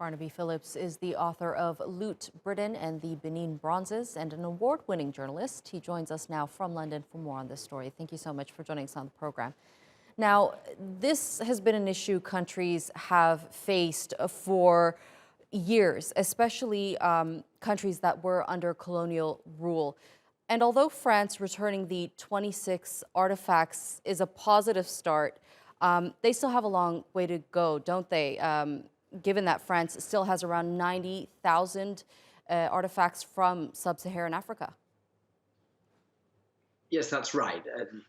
Barnaby Phillips is the author of Loot Britain and the Benin Bronzes and an award-winning journalist. He joins us now from London for more on this story. Thank you so much for joining us on the program. Now, this has been an issue countries have faced for years, especially countries that were under colonial rule. And although France returning the 26 artifacts is a positive start, they still have a long way to go, don't they? Given that France still has around 90,000 artifacts from sub-Saharan Africa. Yes, that's right.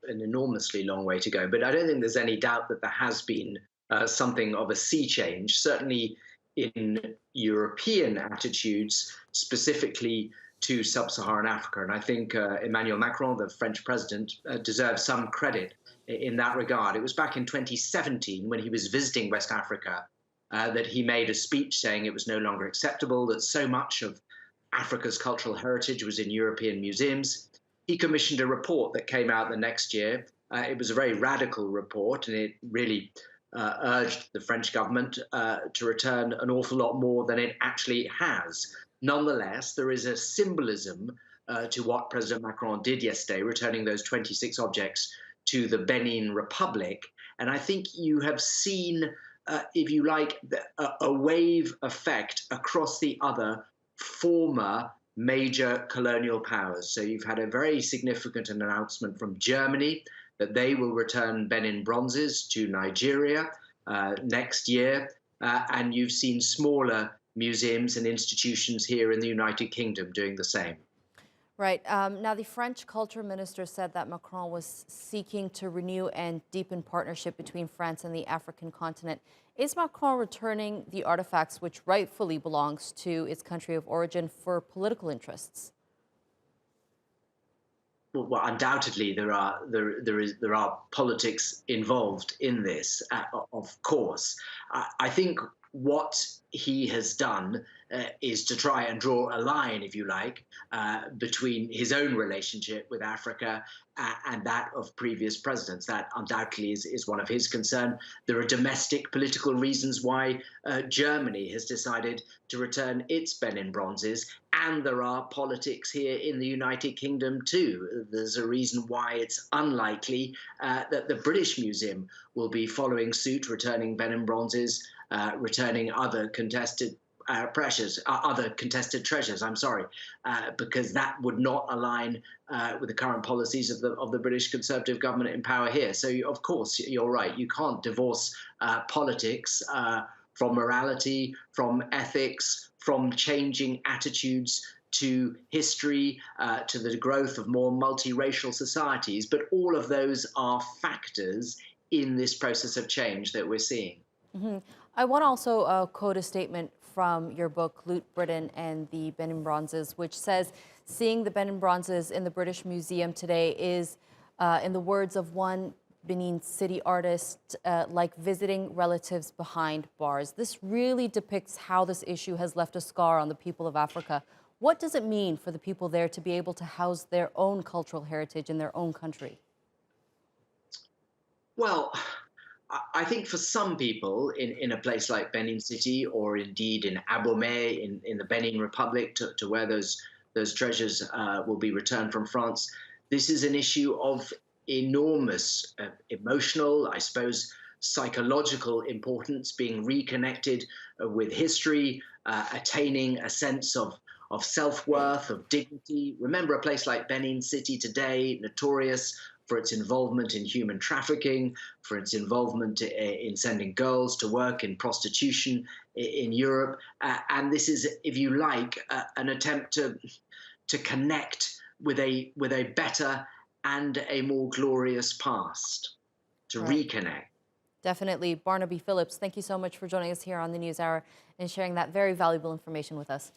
An enormously long way to go. But I don't think there's any doubt that there has been something of a sea change, certainly in European attitudes, specifically to sub-Saharan Africa. And I think Emmanuel Macron, the French president, deserves some credit in that regard. It was back in 2017 when he was visiting West Africa that he made a speech saying it was no longer acceptable, that so much of Africa's cultural heritage was in European museums. He commissioned a report that came out the next year. It was a very radical report, and it really urged the French government to return an awful lot more than it actually has. Nonetheless, there is a symbolism to what President Macron did yesterday, returning those 26 objects to the Benin Republic. And I think you have seen, if you like, a wave effect across the other former major colonial powers. So you've had a very significant announcement from Germany that they will return Benin Bronzes to Nigeria next year. And you've seen smaller museums and institutions here in the United Kingdom doing the same. Right. Now, the French culture minister said that Macron was seeking to renew and deepen partnership between France and the African continent. Is Macron returning the artifacts which rightfully belongs to its country of origin for political interests? Well, undoubtedly there are politics involved in this, of course. I think what he has done is to try and draw a line, if you like, between his own relationship with Africa and that of previous presidents. That undoubtedly is one of his concerns. There are domestic political reasons why Germany has decided to return its Benin Bronzes, and there are politics here in the United Kingdom too. There's a reason why it's unlikely that the British Museum will be following suit, returning Benin Bronzes, returning other contested treasures, because that would not align with the current policies of the British Conservative government in power here. So, of course, you're right. You can't divorce politics from morality, from ethics, from changing attitudes to history, to the growth of more multiracial societies. But all of those are factors in this process of change that we're seeing. Mm-hmm. I want to also quote a statement from your book, Loot Britain and the Benin Bronzes, which says, seeing the Benin Bronzes in the British Museum today is, in the words of one Benin city artist, like visiting relatives behind bars. This really depicts how this issue has left a scar on the people of Africa. What does it mean for the people there to be able to house their own cultural heritage in their own country? Well, I think for some people in a place like Benin City, or indeed in Abomey in the Benin Republic, to where those treasures will be returned from France, this is an issue of enormous emotional, I suppose, psychological importance, being reconnected with history, attaining a sense of self-worth, of dignity. Remember, a place like Benin City today, notorious for its involvement in human trafficking, for its involvement in sending girls to work in prostitution in Europe. And this is, if you like, an attempt to connect with a better and a more glorious past, to reconnect. Definitely. Barnaby Phillips, thank you so much for joining us here on the NewsHour and sharing that very valuable information with us.